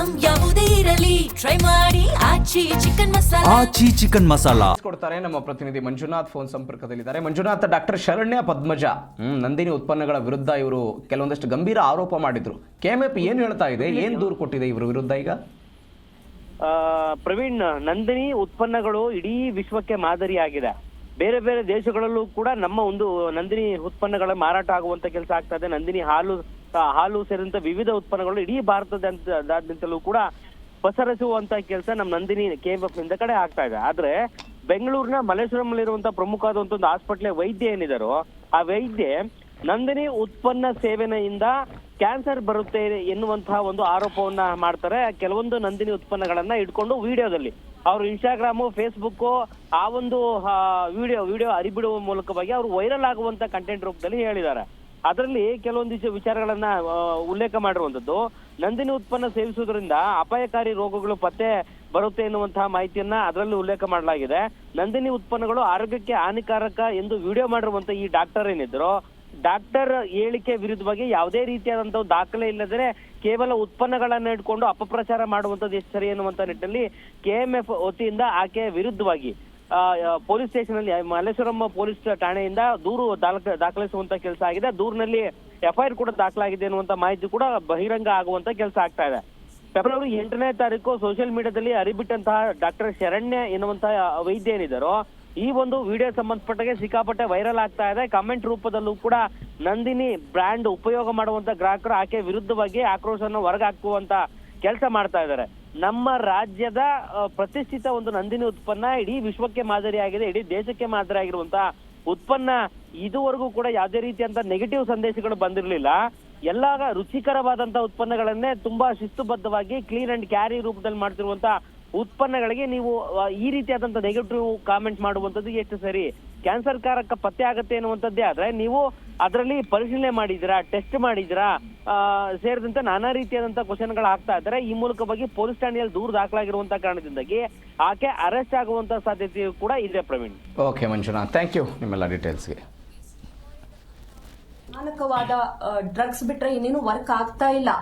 Item ಯಾವುದೇ ಇರಲಿ try ಮಾಡಿ ಆಚಿ ಚಿಕನ್ ಮಸಾಲಾ. ಆಚಿ ಚಿಕನ್ ಮಸಾಲಾ ಕೊಡ್ತಾರೆ ನಮ್ಮ ಪ್ರತಿನಿಧಿ ಮಂಜುನಾಥ್ ಫೋನ್ ಸಂಪರ್ಕದಲ್ಲಿದ್ದಾರೆ. ಮಂಜುನಾಥ್, ಡಾಕ್ಟರ್ ಶರಣ್ಯ ಪದ್ಮಜ ನಂದಿನಿ ಉತ್ಪನ್ನಗಳ ವಿರುದ್ಧ ಇವರು ಕೆಲವೊಂದಷ್ಟು ಗಂಭೀರ ಆರೋಪ ಮಾಡಿದ್ರು. ಕೆಎಂಎಫ್ ಏನು ಹೇಳ್ತಾ ಇದೆ, ಏನು ದೂರು ಕೊಟ್ಟಿದೆ ಇವರ ವಿರುದ್ಧ ಈಗ? ಪ್ರವೀಣ್, ನಂದಿನಿ ಉತ್ಪನ್ನಗಳು ಇಡೀ ವಿಶ್ವಕ್ಕೆ ಮಾದರಿಯಾಗಿದೆ. ಬೇರೆ ಬೇರೆ ದೇಶಗಳಲ್ಲೂ ಕೂಡ ನಮ್ಮ ಒಂದು ನಂದಿನಿ ಉತ್ಪನ್ನಗಳ ಮಾರಾಟ ಆಗುವಂತ ಕೆಲಸ ಆಗ್ತಾ ಇದೆ. ನಂದಿನಿ ಹಾಲು ಸೇರಿದಂತೆ ವಿವಿಧ ಉತ್ಪನ್ನಗಳು ಇಡೀ ಭಾರತದಾದ್ಯಂತಲೂ ಕೂಡ ಪಸರಿಸುವಂತ ಕೆಲಸ ನಮ್ಮ ನಂದಿನಿ ಕೆಎಂಎಫ್ ನಿಂದ ಕಡೆ ಆಗ್ತಾ ಇದೆ. ಆದ್ರೆ ಬೆಂಗಳೂರಿನ ಮಲ್ಲೇಶ್ವರಂನಲ್ಲಿರುವಂತಹ ಪ್ರಮುಖವಾದಂತ ಒಂದು ಆಸ್ಪತ್ರೆ ವೈದ್ಯ ಏನಿದಾರೋ ಆ ವೈದ್ಯ ನಂದಿನಿ ಉತ್ಪನ್ನ ಸೇವನೆಯಿಂದ ಕ್ಯಾನ್ಸರ್ ಬರುತ್ತೆ ಎನ್ನುವಂತಹ ಒಂದು ಆರೋಪವನ್ನ ಮಾಡ್ತಾರೆ. ಕೆಲವೊಂದು ನಂದಿನಿ ಉತ್ಪನ್ನಗಳನ್ನ ಇಟ್ಕೊಂಡು ವಿಡಿಯೋದಲ್ಲಿ ಅವರು ಇನ್ಸ್ಟಾಗ್ರಾಮು, ಫೇಸ್ಬುಕ್ ಆ ಒಂದು ವಿಡಿಯೋ ಹರಿಬಿಡುವ ಮೂಲಕವಾಗಿ ಅವರು ವೈರಲ್ ಆಗುವಂತ ಕಂಟೆಂಟ್ ರೂಪದಲ್ಲಿ ಹೇಳಿದ್ದಾರೆ. ಅದರಲ್ಲಿ ಕೆಲವೊಂದಿಷ್ಟು ವಿಚಾರಗಳನ್ನ ಉಲ್ಲೇಖ ಮಾಡಿರುವಂತದ್ದು, ನಂದಿನಿ ಉತ್ಪನ್ನ ಸೇವಿಸುವುದರಿಂದ ಅಪಾಯಕಾರಿ ರೋಗಗಳು ಪತ್ತೆ ಬರುತ್ತೆ ಎನ್ನುವಂತಹ ಮಾಹಿತಿಯನ್ನ ಅದರಲ್ಲಿ ಉಲ್ಲೇಖ ಮಾಡಲಾಗಿದೆ. ನಂದಿನಿ ಉತ್ಪನ್ನಗಳು ಆರೋಗ್ಯಕ್ಕೆ ಹಾನಿಕಾರಕ ಎಂದು ವಿಡಿಯೋ ಮಾಡಿರುವಂತ ಈ ಡಾಕ್ಟರ್ ಏನಿದ್ರು, ಡಾಕ್ಟರ್ ಹೇಳಿಕೆ ವಿರುದ್ಧವಾಗಿ ಯಾವುದೇ ರೀತಿಯಾದಂತಹ ದಾಖಲೆ ಇಲ್ಲದ್ರೆ ಕೇವಲ ಉತ್ಪನ್ನಗಳನ್ನ ಇಟ್ಕೊಂಡು ಅಪಪ್ರಚಾರ ಮಾಡುವಂತದ್ದು ಎಷ್ಟು ಸರಿ ಎನ್ನುವಂತ ನಿಟ್ಟಿನಲ್ಲಿ ಕೆಎಂಎಫ್ ವತಿಯಿಂದ ಆಕೆಯ ವಿರುದ್ಧವಾಗಿ ಪೊಲೀಸ್ ಸ್ಟೇಷನ್ ಅಲ್ಲಿ ಮಲ್ಲೇಶ್ವರಂ ಪೊಲೀಸ್ ಠಾಣೆಯಿಂದ ದೂರು ದಾಖಲಿಸುವಂತ ಕೆಲಸ ಆಗಿದೆ. ದೂರಿನಲ್ಲಿ ಎಫ್ಐಆರ್ ಕೂಡ ದಾಖಲಾಗಿದೆ ಎನ್ನುವಂತ ಮಾಹಿತಿ ಕೂಡ ಬಹಿರಂಗ ಆಗುವಂತ ಕೆಲಸ ಆಗ್ತಾ ಇದೆ. ಫೆಬ್ರವರಿ 8ನೇ ತಾರೀಕು ಸೋಷಿಯಲ್ ಮೀಡಿಯಾದಲ್ಲಿ ಹರಿಬಿಟ್ಟಂತಹ ಡಾಕ್ಟರ್ ಶರಣ್ಯ ಎನ್ನುವಂತಹ ವೈದ್ಯ ಏನಿದ್ದಾರೋ ಈ ಒಂದು ವಿಡಿಯೋ ಸಂಬಂಧಪಟ್ಟಾಗೆ ಸಿಕ್ಕಾಪಟ್ಟೆ ವೈರಲ್ ಆಗ್ತಾ ಇದೆ. ಕಮೆಂಟ್ ರೂಪದಲ್ಲೂ ಕೂಡ ನಂದಿನಿ ಬ್ರ್ಯಾಂಡ್ ಉಪಯೋಗ ಮಾಡುವಂತ ಗ್ರಾಹಕರು ಆಕೆ ವಿರುದ್ಧವಾಗಿ ಆಕ್ರೋಶವನ್ನು ಹೊರಗಾಕುವಂತ ಕೆಲಸ ಮಾಡ್ತಾ ಇದ್ದಾರೆ. ನಮ್ಮ ರಾಜ್ಯದ ಪ್ರತಿಷ್ಠಿತ ಒಂದು ನಂದಿನಿ ಉತ್ಪನ್ನ ಇಡೀ ವಿಶ್ವಕ್ಕೆ ಮಾದರಿಯಾಗಿದೆ, ಇಡೀ ದೇಶಕ್ಕೆ ಮಾದರಿ ಆಗಿರುವಂತ ಉತ್ಪನ್ನ. ಇದುವರೆಗೂ ಕೂಡ ಯಾವುದೇ ರೀತಿಯಂತ ನೆಗೆಟಿವ್ ಸಂದೇಶಗಳು ಬಂದಿರಲಿಲ್ಲ. ಎಲ್ಲ ರುಚಿಕರವಾದಂತ ಉತ್ಪನ್ನಗಳನ್ನೇ ತುಂಬಾ ಶಿಸ್ತುಬದ್ಧವಾಗಿ ಕ್ಲೀನ್ ಅಂಡ್ ಕ್ಯಾರಿ ರೂಪದಲ್ಲಿ ಮಾಡ್ತಿರುವಂತ ಉತ್ಪನ್ನಗಳಿಗೆ ನೀವು ಈ ರೀತಿಯಾದಂತ ನೆಗೆಟಿವ್ ಕಾಮೆಂಟ್ ಮಾಡುವಂತದ್ದು ಎಷ್ಟು ಸರಿ? ಕ್ಯಾನ್ಸರ್ ಕಾರಕ ಪತ್ತೆ ಆಗತ್ತೆ ಅನ್ನುವಂಥದ್ದೇ ಆದ್ರೆ ನೀವು ಅದರಲ್ಲಿ ಪರಿಶೀಲನೆ ಮಾಡಿದಿರಾ, ಟೆಸ್ಟ್ ಮಾಡಿದಿರಾ ಸೇರಿದಂತೆ ನಾನಾ ರೀತಿಯಾದಂತ ಕ್ವಶನ್ಗಳು ಆಗ್ತಾ ಇದ್ದಾರೆ. ಈ ಮೂಲಕವಾಗಿ ಪೊಲೀಸ್ ಠಾಣೆಯಲ್ಲಿ ದೂರು ದಾಖಲಾಗಿರುವಂತಹ ಕಾರಣದಿಂದಾಗಿ ಆಕೆ ಅರೆಸ್ಟ್ ಆಗುವಂತ ಸಾಧ್ಯತೆಯೂ ಕೂಡ ಇದೆ. Praveen. Okay Manjunath, thank you ನಿಮ್ಮೆಲ್ಲ ಡೀಟೇಲ್ಸ್ಗೆ. ಮಾನಕವಾದ ಡ್ರಗ್ಸ್ ಬಿಟ್ರೆ ಇನ್ನೇನು ವರ್ಕ್ ಆಗ್ತಾ ಇಲ್ಲ.